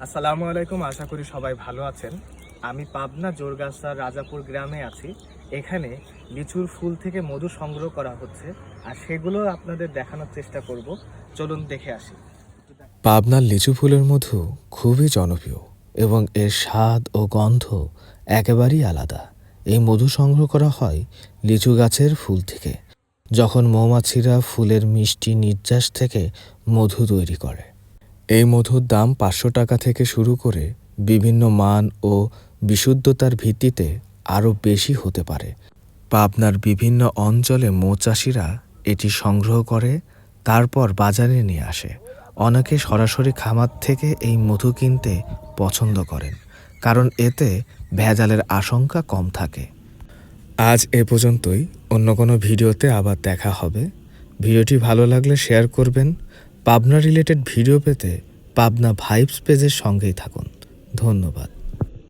আসসালামু আলাইকুম, আশা করি সবাই ভালো আছেন। আমি পাবনা জোরগাছার রাজাপুর গ্রামে আছি। এখানে লিচুর ফুল থেকে মধু সংগ্রহ করা হচ্ছে, আর সেগুলো আপনাদের দেখানোর চেষ্টা করব। চলুন দেখে আসি। পাবনার লিচু ফুলের মধু খুবই জনপ্রিয় এবং এর স্বাদ ও গন্ধ একেবারেই আলাদা। এই মধু সংগ্রহ করা হয় লিচু গাছের ফুল থেকে, যখন মৌমাছিরা ফুলের মিষ্টি নির্যাস থেকে মধু তৈরি করে। এই মধুর দাম 500 টাকা থেকে শুরু করে বিভিন্ন মান ও বিশুদ্ধতার ভিত্তিতে আরও বেশি হতে পারে। পাবনার বিভিন্ন অঞ্চলে মৌচাষিরা এটি সংগ্রহ করে, তারপর বাজারে নিয়ে আসে। অনেকে সরাসরি খামার থেকে এই মধু কিনতে পছন্দ করেন, কারণ এতে ভেজালের আশঙ্কা কম থাকে। আজ এ পর্যন্তই। অন্য কোনো ভিডিওতে আবার দেখা হবে। ভিডিওটি ভালো লাগলে শেয়ার করবেন। পাবনা রিলেটেড ভিডিও পেতে পাবনা ভাইবস পেজের সঙ্গেই থাকুন। ধন্যবাদ।